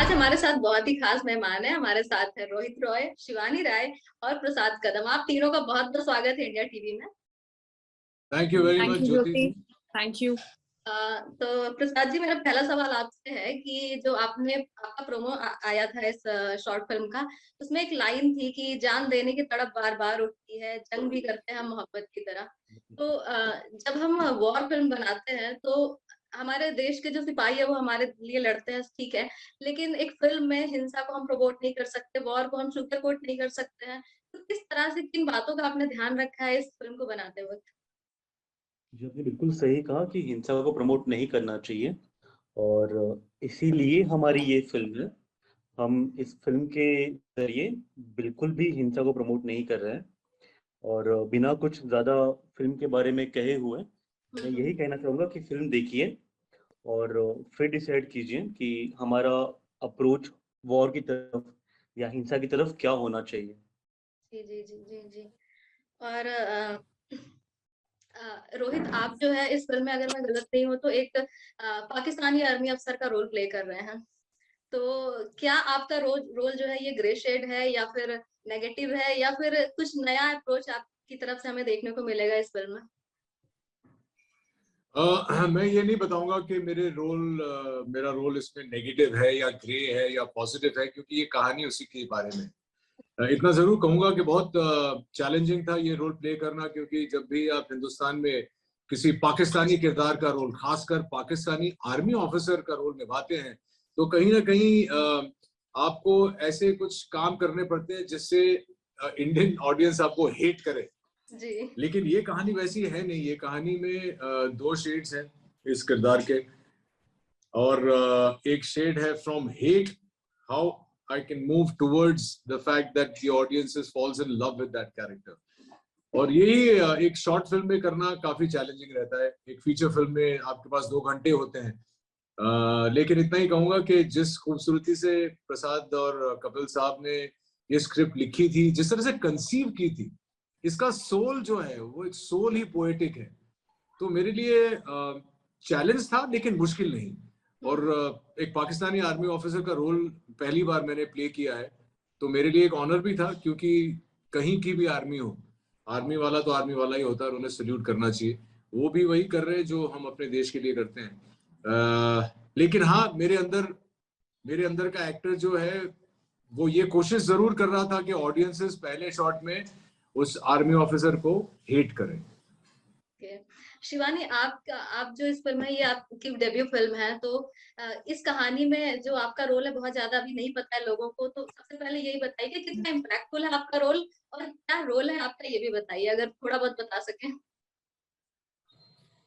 आज हमारे साथ बहुत ही खास मेहमान है। हमारे साथ है रोहित रॉय, शिवानी राय और प्रसाद कदम। आप तीनों का बहुत बहुत स्वागत है इंडिया टीवी में। Thank you very thank much you Jyoti. Jyoti, thank you. तो प्रसाद जी, मेरा पहला सवाल आपसे है कि जो आपका प्रोमो आया था इस शॉर्ट फिल्म का, उसमें एक लाइन थी कि जान देने की तड़प बार बार उठती है, जंग भी करते हैं हम मोहब्बत की तरह। तो जब हम वॉर फिल्म बनाते हैं तो हमारे देश के जो सिपाही है वो हमारे लिए लड़ते हैं, ठीक है, लेकिन एक फिल्म में हिंसा को हम प्रमोट नहीं कर सकते, वॉर को हम शुगर कोट नहीं कर सकते हैं। तो किस तरह से, किन बातों का आपने ध्यान रखा है इस फिल्म को बनाते वक्त? जी, आपने बिल्कुल सही कहा कि हिंसा को प्रमोट नहीं करना चाहिए और इसीलिए हमारी ये फिल्म है। हम इस फिल्म के जरिए बिल्कुल भी हिंसा को प्रमोट नहीं कर रहे हैं और बिना कुछ ज़्यादा फिल्म के बारे में कहे हुए मैं यही कहना चाहूँगा कि फिल्म देखिए और फिर डिसाइड कीजिए कि हमारा अप्रोच वॉर की तरफ या हिंसा की तरफ क्या होना चाहिए। जी जी जी जी जी। और रोहित, आप जो है इस फिल्म में, अगर मैं गलत नहीं हूँ तो एक पाकिस्तानी आर्मी अफसर का रोल प्ले कर रहे हैं। तो क्या आपका रोल जो है ये ग्रे शेड है या फिर नेगेटिव है, या फिर कुछ नया अप्रोच आपकी तरफ से हमें देखने को मिलेगा इस फिल्म में? मैं ये नहीं बताऊंगा कि मेरा रोल इसमें नेगेटिव है या ग्रे है या पॉजिटिव है, क्योंकि ये कहानी उसी के बारे में। इतना जरूर कहूंगा कि बहुत चैलेंजिंग था ये रोल प्ले करना, क्योंकि जब भी आप हिंदुस्तान में किसी पाकिस्तानी किरदार का रोल, खासकर पाकिस्तानी आर्मी ऑफिसर का रोल निभाते हैं, तो कहीं ना कहीं आपको ऐसे कुछ काम करने पड़ते हैं जिससे इंडियन ऑडियंस आपको हेट करे। जी। लेकिन ये कहानी वैसी है नहीं। ये कहानी में दो शेड्स हैं इस किरदार के, और एक शेड है from hate, how I can move towards the fact that the audience falls in love with that character. और यही एक शॉर्ट फिल्म में करना काफी चैलेंजिंग रहता है। एक फीचर फिल्म में आपके पास 2 घंटे होते हैं। लेकिन इतना ही कहूंगा कि जिस खूबसूरती से प्रसाद और कपिल साहब ने ये स्क्रिप्ट लिखी थी, जिस तरह से कंसीव की थी, इसका सोल जो है वो एक सोल ही पोएटिक है। तो मेरे लिए चैलेंज था लेकिन मुश्किल नहीं। और एक पाकिस्तानी आर्मी ऑफिसर का रोल पहली बार मैंने प्ले किया है, तो मेरे लिए एक ऑनर भी था, क्योंकि कहीं की भी आर्मी हो, आर्मी वाला तो आर्मी वाला ही होता है और उन्हें सल्यूट करना चाहिए। वो भी वही कर रहे हैं जो हम अपने देश के लिए करते हैं। लेकिन हाँ, मेरे अंदर का एक्टर जो है वो ये कोशिश जरूर कर रहा था कि ऑडियंसेस पहले शॉट में उस आर्मी ऑफिसर को हेट करें। शिवानी, आप जो इस फिल्म है, ये आपकी डेब्यू फिल्म है, तो इस कहानी में जो आपका रोल है बहुत ज्यादा अभी नहीं पता है लोगों को। तो सबसे पहले यही बताइए कि कितना इम्पैक्टफुल है आपका रोल, और क्या रोल है आपका, ये भी बताइए अगर थोड़ा बहुत बता सकें।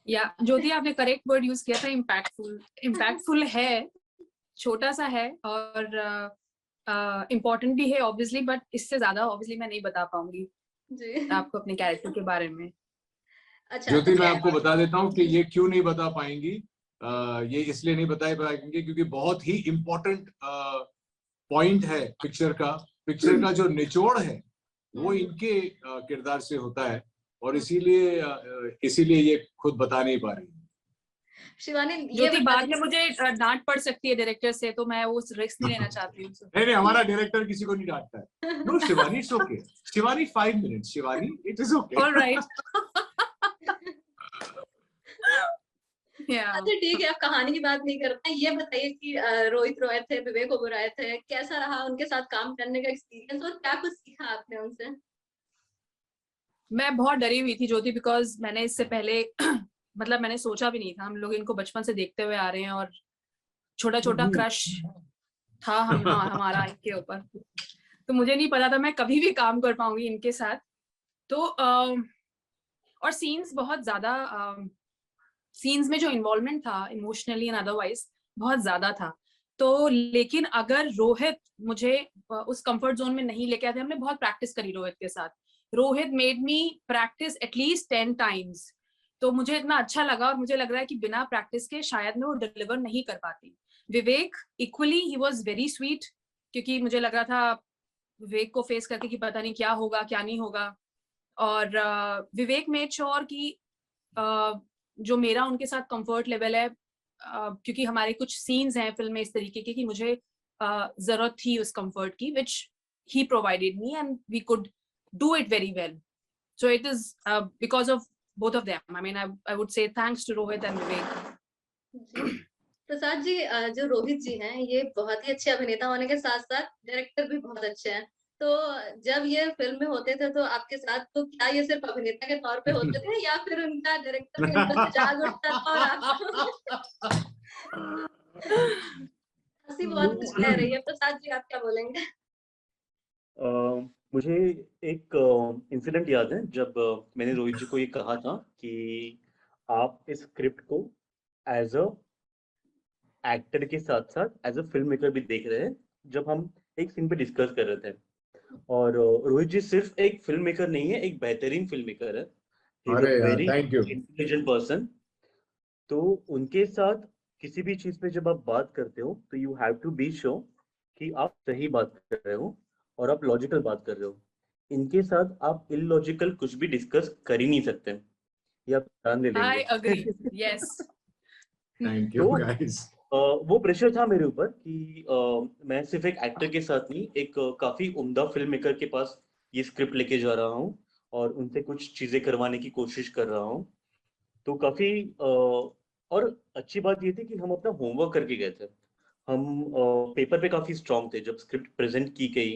या ज्योति, आपने करेक्ट वर्ड यूज किया था, इम्पैक्टफुल। इम्पैक्टफुल है, छोटा सा है और इम्पोर्टेंट भी है ऑब्वियसली, बट इससे ज्यादा ऑब्वियसली मैं नहीं बता पाऊंगी जी। आपको अपने कैरेक्टर के बारे में। अच्छा, ज्योति, तो मैं आपको बता देता हूँ कि ये क्यों नहीं बता पाएंगी। ये इसलिए नहीं बता पाएंगे क्योंकि बहुत ही इम्पोर्टेंट पॉइंट है पिक्चर का जो निचोड़ है वो इनके किरदार से होता है, और इसीलिए ये खुद बता नहीं पा रही। शिवानी, ये ज्योति, बाद में मुझे डांट पड़ सकती है डायरेक्टर से, तो मैं उस रिस्क नहीं लेना चाहती हूँ। नहीं, हमारा डायरेक्टर किसी को नहीं डांटता है। No Shivani, it's okay. Shivani 5 minutes, Shivani it is okay. Alright. अच्छा ठीक है, आप कहानी की बात नहीं करते हैं। ये बताइए कि रोहित रॉय थे, विवेक ओबेरॉय थे, कैसा रहा उनके साथ काम करने का एक्सपीरियंस, और क्या कुछ सीखा आपने उनसे? मैं बहुत डरी हुई थी ज्योति, बिकॉज मैंने इससे पहले मतलब मैंने सोचा भी नहीं था। हम लोग इनको बचपन से देखते हुए आ रहे हैं और छोटा छोटा क्रश था हमारा इनके ऊपर। तो मुझे नहीं पता था मैं कभी भी काम कर पाऊंगी इनके साथ। तो और सीन्स बहुत ज्यादा, सीन्स में जो इन्वॉल्वमेंट था इमोशनली एंड अदरवाइज बहुत ज्यादा था। तो लेकिन अगर रोहित मुझे उस कंफर्ट जोन में नहीं लेके आते, हमने बहुत प्रैक्टिस करी रोहित के साथ। Rohit made me practice at least 10 times. तो मुझे इतना अच्छा लगा, और मुझे लग रहा है कि बिना प्रैक्टिस के शायद मैं वो डिलीवर नहीं कर पाती। Vivek equally, he was very sweet, क्योंकि मुझे लग रहा था विवेक को फेस करके कि पता नहीं क्या होगा क्या नहीं होगा। और विवेक मेड श्योर कि जो मेरा उनके साथ कंफर्ट लेवल है, क्योंकि हमारे कुछ सीन्स हैं फिल्म में इस तरीके के कि मुझे जरूरत थी उस कंफर्ट की, which he provided me and we could do it very well. So it is because of both of them. I mean, I would say thanks to Rohit and Vivek. जी। प्रसाद जी, जो रोहित जी हैं, ये बहुत ही अच्छे अभिनेता होने के साथ-साथ डायरेक्टर भी बहुत अच्छे हैं। तो जब ये फ़िल्म में होते थे तो आपके साथ तो क्या ये सिर्फ़ अभिनेता के तौर पे होते थे या फिर उनका डायरेक्टर का इंटरेस्ट जाग उठता था और आपको हँसी बहुत कुछ कह रही है। प्रसाद जी, आप क्या बोलेंगे? मुझे एक इंसिडेंट याद है जब मैंने रोहित जी को ये कहा था कि आप इस स्क्रिप्ट को एज अ एक्टर के साथ साथ एज अ फिल्म मेकर भी देख रहे हैं, जब हम एक सीन पे डिस्कस कर रहे थे। और रोहित जी सिर्फ एक फिल्म मेकर नहीं है, एक बेहतरीन फिल्म मेकर है। He is a very thank you. Intelligent person. तो उनके साथ किसी भी चीज पे जब आप बात करते हो तो you have to be sure कि आप सही बात कर रहे हो और आप लॉजिकल बात कर रहे हो। इनके साथ आप इलॉजिकल कुछ भी डिस्कस कर ही नहीं सकते, ये आप ध्यान दे लेंगे। I agree. Yes. Thank you तो गाइस। वो प्रेशर था मेरे ऊपर कि मैं सिर्फ एक एक्टर के साथ नहीं, एक काफी उम्दा फिल्म मेकर के पास ये स्क्रिप्ट लेके जा रहा हूँ और उनसे कुछ चीजें करवाने की कोशिश कर रहा हूँ। तो काफी और अच्छी बात ये थी कि हम अपना होमवर्क करके गए थे। हम पेपर पे काफी स्ट्रांग थे जब स्क्रिप्ट प्रेजेंट की गई।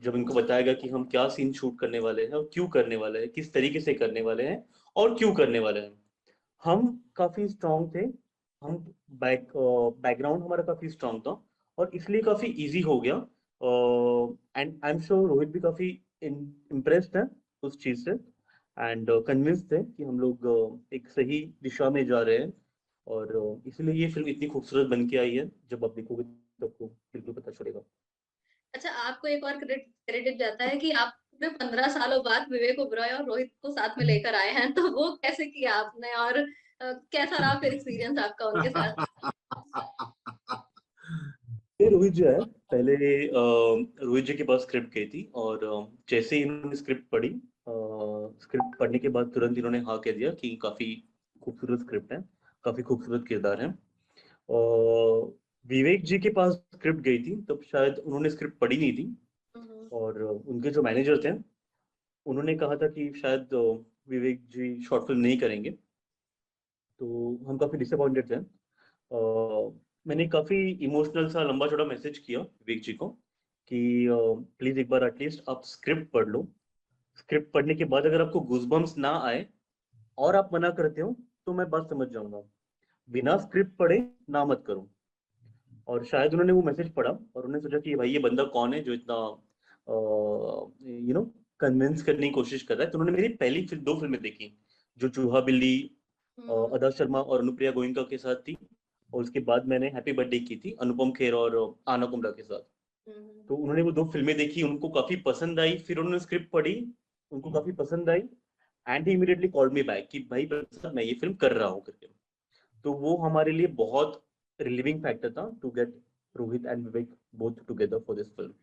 जब इनको बताया गया कि हम क्या सीन शूट करने वाले हैं और क्यों करने वाले हैं, किस तरीके से करने वाले हैं और क्यों करने वाले हैं, हम काफी स्ट्रांग थे। हम बैकग्राउंड हमारा काफी स्ट्रांग था और इसलिए काफी इजी हो गया। And I am sure Rohit भी काफी इम्प्रेस्ड है उस चीज से एंड कन्विंस्ड थे कि हम लोग एक सही दिशा में जा रहे हैं। और इसलिए ये फिल्म इतनी खूबसूरत बन के आई है, जब आप देखोगे तो आपको बिल्कुल पता चलेगा। अच्छा, आपको एक और क्रेडिट जाता है कि आप पूरे 15 सालों बाद विवेक ओबरॉय और रोहित को साथ में लेकर आए हैं, तो वो कैसे किया आपने और कैसा रहा फिर एक्सपीरियंस आपका उनके साथ? ये रोहित जो है, पहले रोहित जी के पास स्क्रिप्ट गई थी और जैसे ही इन्होंने स्क्रिप्ट पढ़ी, स्क्रिप्ट पढ़ने के बाद तुरंत इन्होंने हाँ कह दिया कि काफी खूबसूरत स्क्रिप्ट है, काफी खूबसूरत किरदार है। और विवेक जी के पास स्क्रिप्ट गई थी तब शायद उन्होंने स्क्रिप्ट पढ़ी नहीं थी और उनके जो मैनेजर थे उन्होंने कहा था कि शायद विवेक जी शॉर्ट फिल्म नहीं करेंगे। तो हम काफी डिसअपॉइंटेड थे। मैंने काफी इमोशनल सा लंबा चौड़ा मैसेज किया विवेक जी को कि प्लीज एक बार एटलीस्ट आप स्क्रिप्ट पढ़ लो। स्क्रिप्ट पढ़ने के बाद अगर आपको गूज़बम्प्स ना आए और आप मना करते हो तो मैं बात समझ जाऊंगा, बिना स्क्रिप्ट पढ़े ना मत करो। और शायद उन्होंने वो मैसेज पढ़ा और उन्होंने सोचा कि भाई ये बंदा कौन है जो इतना कन्विंस करने की कोशिश कर रहा है। तो उन्होंने मेरी पहली दो फिल्में देखी जो चूहा बिल्ली अदा शर्मा और अनुप्रिया गोयनका के साथ थी, और उसके बाद मैंने हैप्पी बर्थडे की थी अनुपम खेर और आना कुमरा के साथ। तो उन्होंने वो दो फिल्में देखी, उनको काफी पसंद आई, फिर उन्होंने स्क्रिप्ट पढ़ी, उनको काफी पसंद आई and he immediately called me back कि भाई प्रसाद मैं ये फिल्म कर रहा हूँ करके। तो वो हमारे लिए बहुत रिलीविंग फैक्टर था to get Rohit and Vivek both together for this film.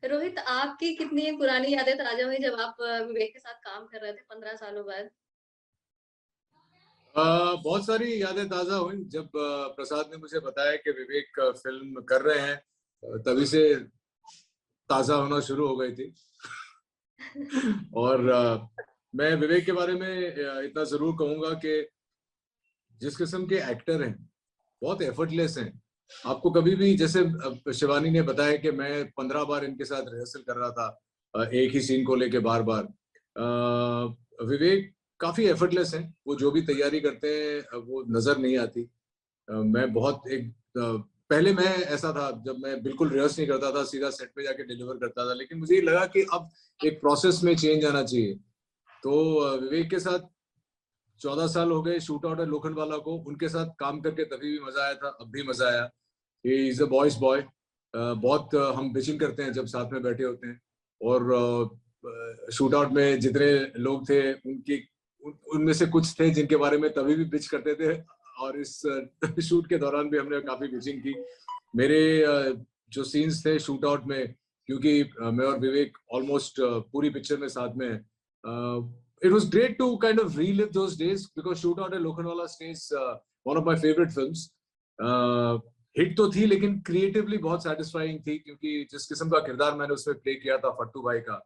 Rohit, आपकी कितनी पुरानी यादें ताजा हुई जब आप विवेक के साथ काम कर रहे थे 15 सालों बाद? बहुत सारी यादें ताजा हुई जब प्रसाद ने मुझे बताया कि विवेक फिल्म कर रहे हैं, तभी से ताजा होना शुरू हो गई थी। और मैं विवेक के बारे में इतना जरूर कहूंगा कि जिस किस्म के एक्टर हैं, बहुत एफर्टलेस हैं। आपको कभी भी, जैसे शिवानी ने बताया कि मैं 15 बार इनके साथ रिहर्सल कर रहा था एक ही सीन को लेके बार बार। विवेक काफी एफर्टलेस हैं, वो जो भी तैयारी करते हैं वो नजर नहीं आती। मैं बहुत पहले मैं ऐसा था, जब मैं बिल्कुल रिहर्स नहीं करता था, सीधा सेट पे जाके डिलीवर करता था, लेकिन मुझे ये लगा कि अब एक प्रोसेस में चेंज आना चाहिए। तो विवेक के साथ 14 साल हो गए शूट आउट लोखंडवाला को, उनके साथ काम करके तभी भी मजा आया था, अब भी मजा आया। He is a boys boy. बहुत हम बिचिंग करते हैं जब साथ में बैठे होते हैं, और शूट आउट में जितने लोग थे उनमें से कुछ थे जिनके बारे में तभी भी बिच करते थे, और इस शूट के दौरान भी हमने काफी बिचिंग की। मेरे जो सीन्स थे शूट आउट में, क्योंकि मैं और विवेक ऑलमोस्ट पूरी पिक्चर में साथ में it was great to kind of relive those days because Shootout at Lokhandwala stays one of my favorite films. Hit तो थी लेकिन क्रिएटिवली बहुत सेटिस्फाइंग थी, क्योंकि जिस किस्म का किरदार मैंने उसमें प्ले किया था फट्टू भाई का,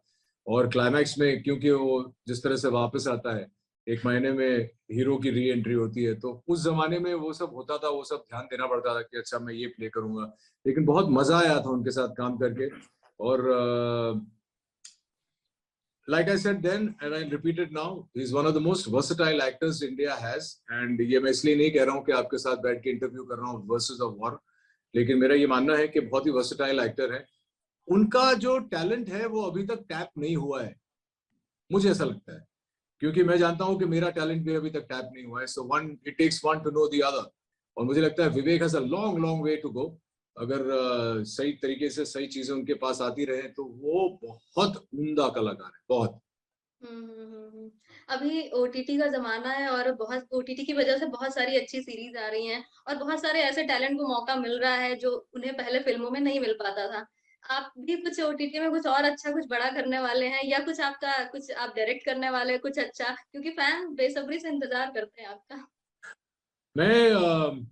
और क्लाइमैक्स में क्योंकि वो जिस तरह से वापस आता है, 1 महीने में हीरो की री एंट्री होती है, तो उस जमाने में वो सब होता था, वो सब ध्यान देना पड़ता था कि अच्छा मैं ये प्ले करूंगा। लेकिन बहुत मजा आया था उनके साथ काम करके। और like I said then and I repeat it now, he's one of the most versatile actors India has, and ये मैं इसलिए नहीं कह रहा हूँ कि आपके साथ बैठ के इंटरव्यू कर रहा हूँ वर्सेस ऑफ वॉर, लेकिन मेरा ये मानना है कि बहुत ही वर्सेटाइल एक्टर है। उनका जो टैलेंट है वो अभी तक टैप नहीं हुआ है, मुझे ऐसा लगता है, क्योंकि मैं जानता हूं कि मेरा टैलेंट भी अभी तक टैप नहीं हुआ है। So one it takes one to know the other, और मुझे लगता है Vivek has a long long way to go. अगर सही तरीके से सही चीजें उनके पास आती रहे तो वो बहुत उम्दा कलाकार है, बहुत। अभी ओटीटी का जमाना है और बहुत ओटीटी की वजह से बहुत सारी अच्छी सीरीज आ रही हैं और बहुत सारे ऐसे टैलेंट को मौका मिल रहा है जो उन्हें पहले फिल्मों में नहीं मिल पाता था। आप भी कुछ ओटीटी में कुछ और अच्छा कुछ बड़ा करने वाले हैं, या कुछ आपका कुछ आप डायरेक्ट करने वाले हैं कुछ अच्छा, क्योंकि फैन बेसब्री से इंतजार करते हैं आपका। मैं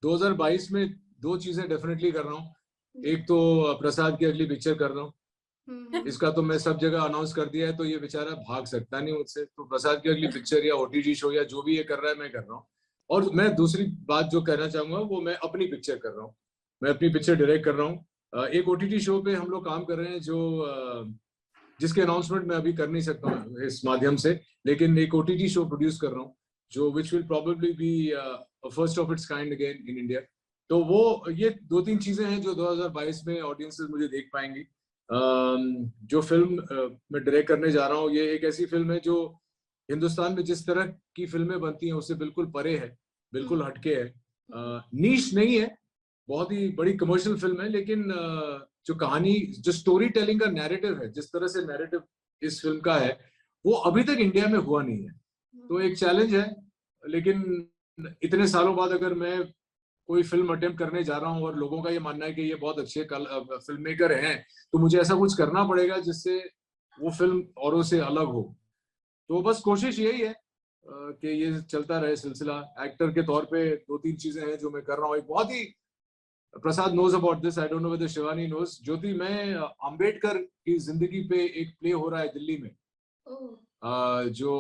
2022 में 2 चीजें डेफिनेटली कर रहा हूँ। एक तो प्रसाद की अगली पिक्चर कर रहा हूँ, इसका तो मैं सब जगह अनाउंस कर दिया है, तो ये बेचारा भाग सकता नहीं मुझसे। तो प्रसाद की अगली पिक्चर या ओटीटी शो या जो भी ये कर रहा है मैं कर रहा हूँ। और मैं दूसरी बात जो कहना चाहूंगा वो मैं अपनी पिक्चर कर रहा हूँ, मैं अपनी पिक्चर डायरेक्ट कर रहा हूँ। एक ओटीटी शो पे हम लोग काम कर रहे हैं जो जिसके अनाउंसमेंट मैं अभी कर नहीं सकता हूँ इस माध्यम से, लेकिन एक ओटीटी शो प्रोड्यूस कर रहा हूँ जो which will probably be first of its kind again in India. तो वो ये 2-3 चीजें हैं जो 2022 में ऑडियंसेस मुझे देख पाएंगी। जो फिल्म मैं डायरेक्ट करने जा रहा हूँ, ये एक ऐसी फिल्म है जो हिंदुस्तान में जिस तरह की फिल्में बनती हैं उससे बिल्कुल परे है, बिल्कुल हटके है। नीश नहीं है, बहुत ही बड़ी कमर्शियल फिल्म है, लेकिन जो कहानी, जो स्टोरी टेलिंग का नैरेटिव है, जिस तरह से नैरेटिव इस फिल्म का है, वो अभी तक इंडिया में हुआ नहीं है। तो एक चैलेंज है, लेकिन इतने सालों बाद अगर मैं कोई फिल्म अटेम्प्ट करने जा रहा हूँ और लोगों का ये मानना है कि ये बहुत अच्छे फिल्म मेकर हैं, तो मुझे ऐसा कुछ करना पड़ेगा जिससे वो फिल्म औरों से अलग हो। तो बस कोशिश यही है कि ये चलता रहे सिलसिला। एक्टर के तौर पे 2-3 चीजें हैं जो मैं कर रहा हूँ। एक बहुत ही, प्रसाद knows about this, I don't know whether Shivani knows, ज्योति, मैं अंबेडकर की जिंदगी पे एक प्ले हो रहा है दिल्ली में। जो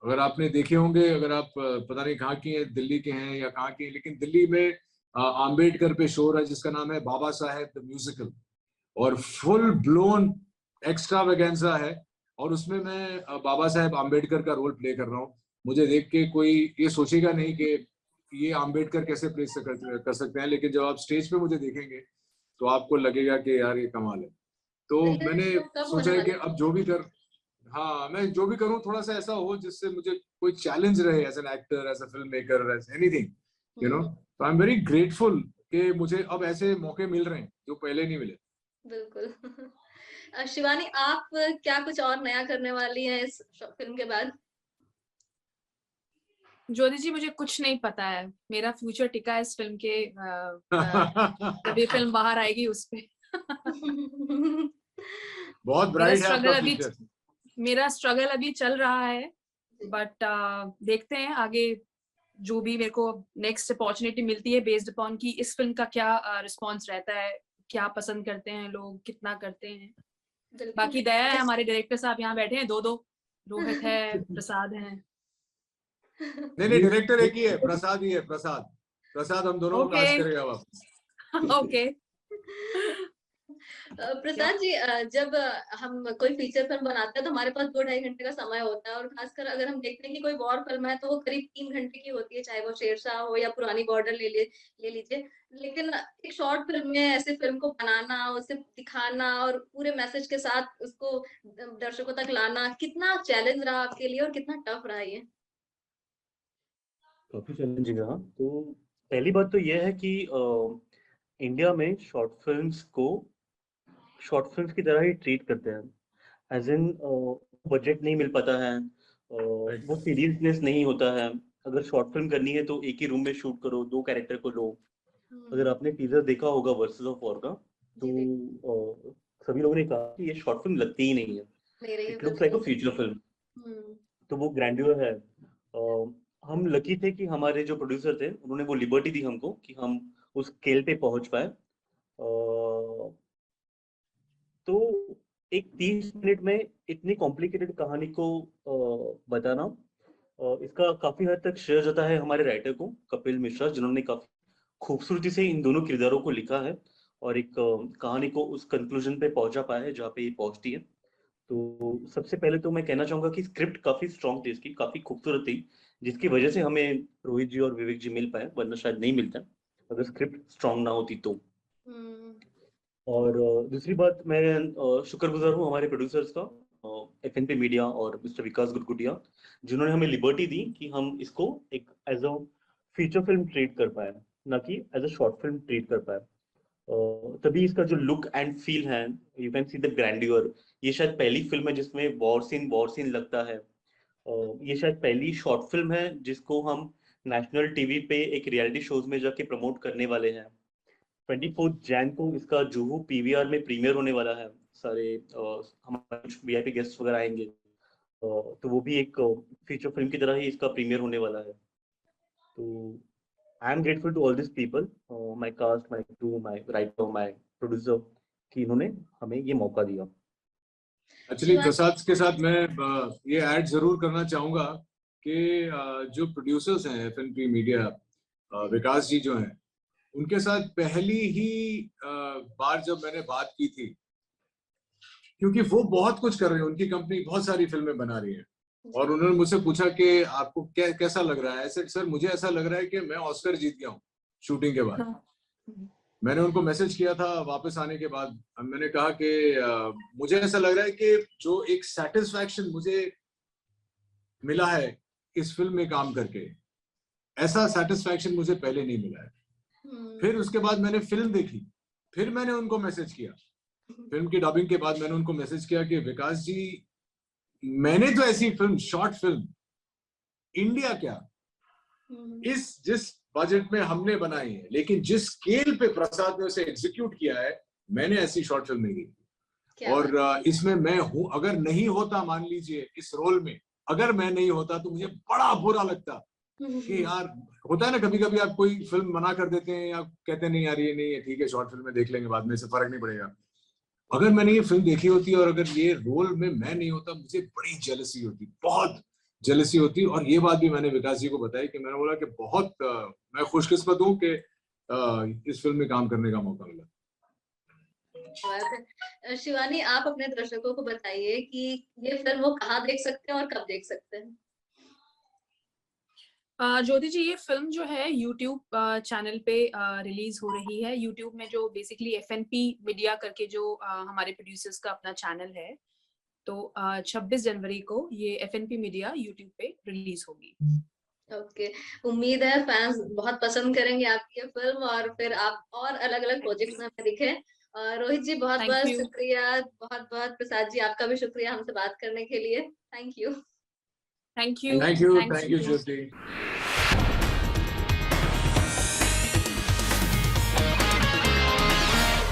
अगर आपने देखे होंगे, अगर आप पता नहीं कहाँ की हैं, दिल्ली के हैं या कहाँ के हैं, लेकिन दिल्ली में अंबेडकर पे शो है जिसका नाम है बाबा साहेब द म्यूजिकल, और फुल ब्लोन एक्स्ट्रावेगेंजा है, और उसमें मैं बाबा साहेब अंबेडकर का रोल प्ले कर रहा हूँ। मुझे देख के कोई ये सोचेगा नहीं कि ये अंबेडकर कैसे प्ले कर सकते हैं, लेकिन जब आप स्टेज पे मुझे देखेंगे तो आपको लगेगा कि यार ये कमाल है। तो मैंने सोचा है कि अब जो भी कर, हाँ, मैं जो भी करूं थोड़ा सा ऐसा हो जिससे मुझे कोई चैलेंज रहे, as an actor, as a film maker, as anything, you know. तो आई एम वेरी ग्रेटफुल कि मुझे अब ऐसे मौके मिल रहे हैं जो पहले नहीं मिले। बिल्कुल। शिवानी, आप क्या कुछ और नया करने वाली हैं इस फिल्म के बाद? ज्योति जी, मुझे कुछ नहीं पता है, मेरा फ्यूचर टिका है इस फिल्म के जब ये फिल्म बाहर आएगी उस पे। बहुत ब्राइट है आपका फ्यूचर। मेरा स्ट्रगल अभी चल रहा है, बट देखते हैं आगे जो भी मेरे को नेक्स्ट अपॉर्चुनिटी मिलती है, बेस्ड अपॉन की इस फिल्म का क्या रिस्पॉन्स रहता है, क्या पसंद करते हैं लोग, कितना करते हैं। बाकी दया है, हमारे डायरेक्टर साहब यहाँ बैठे हैं, दो रोहित है, प्रसाद है। नहीं, डायरेक्टर एक ही है, प्रसाद ही है, प्रसाद हम दोनों को कास्ट करेगा वापस। ओके। प्रसाद जी, जब हम कोई फीचर फिल्म बनाते हैं तो हमारे पास 2-2.5 घंटे का समय होता है, और खासकर अगर हम देखते हैं कि कोई वॉर फिल्म है तो वो करीब 3 घंटे की होती है, चाहे वो शेरशाह हो या पुरानी बॉर्डर ले लीजिए। लेकिन एक शॉर्ट फिल्म में ऐसे फिल्म को बनाना, उसे दिखाना और पूरे मैसेज के साथ उसको दर्शकों तक लाना, कितना चैलेंज रहा आपके लिए और कितना टफ रहा ये? काफी चैलेंजिंग रहा। तो पहली बात तो यह है कि इंडिया में शॉर्ट फिल्म्स को शॉर्ट फिल्म्स की तरह ही ट्रीट करते हैं, एज इन बजट नहीं मिल पाता है, वो सीरियसनेस नहीं होता है। अगर शॉर्ट फिल्म करनी है तो एक ही रूम में शूट करो, 2 कैरेक्टर को लो। अगर आपने टीजर देखा होगा वर्सेस ऑफ वॉर का, तो सभी लोगों ने कहा कि ये शॉर्ट फिल्म लगती ही नहीं है, it looks like a feature film. तो वो ग्रैंड्योर है। हम लकी थे कि हमारे जो प्रोड्यूसर थे उन्होंने वो लिबर्टी दी हमको कि हम उस स्केल पे पहुंच पाए। तो एक 30 मिनट में इतनी कॉम्प्लिकेटेड कहानी को बताना, इसका काफी हद तक श्रेय जाता है हमारे राइटर को, कपिल मिश्रा, जिन्होंने काफी खूबसूरती से इन दोनों किरदारों को लिखा है और एक कहानी को उस कंक्लूजन पे पहुंचा पाया है जहाँ पे ये पहुंचती है। तो सबसे पहले तो मैं कहना चाहूंगा कि स्क्रिप्ट काफी स्ट्रॉन्ग थी, इसकी काफी खूबसूरत थी, जिसकी वजह से हमें रोहित जी और विवेक जी मिल पाए, वरना शायद नहीं मिलता अगर स्क्रिप्ट स्ट्रॉन्ग ना होती तो। और दूसरी बात, मैं शुक्रगुजार हूँ हमारे प्रोड्यूसर्स का, FNP मीडिया और मिस्टर विकास गुडगुडिया, जिन्होंने हमें लिबर्टी दी कि हम इसको एक as a feature film treat कर पाए, ना कि as a short film treat कर पाए। तभी इसका जो लुक एंड फील है, you can see the grandeur. ये शायद पहली फिल्म है जिसमें वॉर सीन लगता है। ये शायद पहली शॉर्ट फिल्म है जिसको हम नेशनल टीवी पे एक रियलिटी शोज में जाके प्रमोट करने वाले हैं। 24 जैन को इसका जुहू PVR में प्रीमियर होने वाला है। सारे हमारे कुछ VIP गेस्ट वगैरह आएंगे, तो वो भी एक फीचर फिल्म की तरह ही इसका प्रीमियर होने वाला है। तो I am grateful to all this people, my cast, my crew, my writer, my producer, कि इन्होंने हमें ये मौका दिया। एक्चुअली प्रसाद के साथ मैं ये ऐड जरूर करना चाहूंगा कि जो प्रोड्यूसर्स हैं FNP मीडिया, विकास जी जो हैं, उनके साथ पहली ही बार जब मैंने बात की थी, क्योंकि वो बहुत कुछ कर रहे हैं, उनकी कंपनी बहुत सारी फिल्में बना रही है, और उन्होंने मुझसे पूछा कि आपको कैसा लग रहा है। ऐसे सर मुझे ऐसा लग रहा है कि मैं ऑस्कर जीत गया हूँ शूटिंग के बाद। मैंने उनको मैसेज किया था वापस आने के बाद, मैंने कहा कि मुझे ऐसा लग रहा है कि जो एक सेटिस्फैक्शन मुझे मिला है इस फिल्म में काम करके, ऐसा सेटिस्फैक्शन मुझे पहले नहीं मिला है। फिर उसके बाद मैंने फिल्म देखी, फिर मैंने उनको मैसेज किया, फिल्म की डबिंग के बाद मैंने उनको मैसेज किया कि विकास जी, मैंने तो ऐसी फिल्म, शॉर्ट फिल्म इंडिया क्या, जिस बजट में हमने बनाई है, लेकिन जिस स्केल पे प्रसाद ने उसे एग्जीक्यूट किया है, मैंने ऐसी शॉर्ट फिल्म नहीं देखी। और इसमें मैं हूं, अगर नहीं होता, मान लीजिए इस रोल में अगर मैं नहीं होता, तो मुझे बड़ा बुरा लगता कि यार, होता है ना कभी कभी आप कोई फिल्म मना कर देते हैं या कहते हैं नहीं यार ये नहीं है, ठीक है शॉर्ट फिल्म में देख लेंगे बाद में, इससे फर्क नहीं पड़ेगा। अगर मैंने ये फिल्म देखी होती और अगर ये रोल में मैं नहीं होता, मुझे बड़ी जेलसी होती, बहुत जेलसी होती। और ये बात भी मैंने विकास जी को बताई कि मैंने बोला कि बहुत मैं खुशकिस्मत हूँ कि इस फिल्म में काम करने का मौका मिला। शिवानी, आप अपने दर्शकों को बताइए कि ये फिल्म वो कहाँ देख सकते हैं और कब देख सकते हैं? ज्योति जी, ये फिल्म जो है YouTube चैनल पे रिलीज हो रही है। YouTube में जो बेसिकली FNP मीडिया करके जो हमारे प्रोड्यूसर्स का अपना चैनल है, तो 26 जनवरी को ये FNP मीडिया YouTube पे रिलीज होगी। ओके, उम्मीद है फैंस बहुत पसंद करेंगे आपकी ये फिल्म, और फिर आप और अलग अलग प्रोजेक्ट्स में दिखें। रोहित जी बहुत बहुत शुक्रिया, बहुत बहुत प्रसाद जी आपका भी शुक्रिया हमसे बात करने के लिए। Thank you. Thank you Jyoti.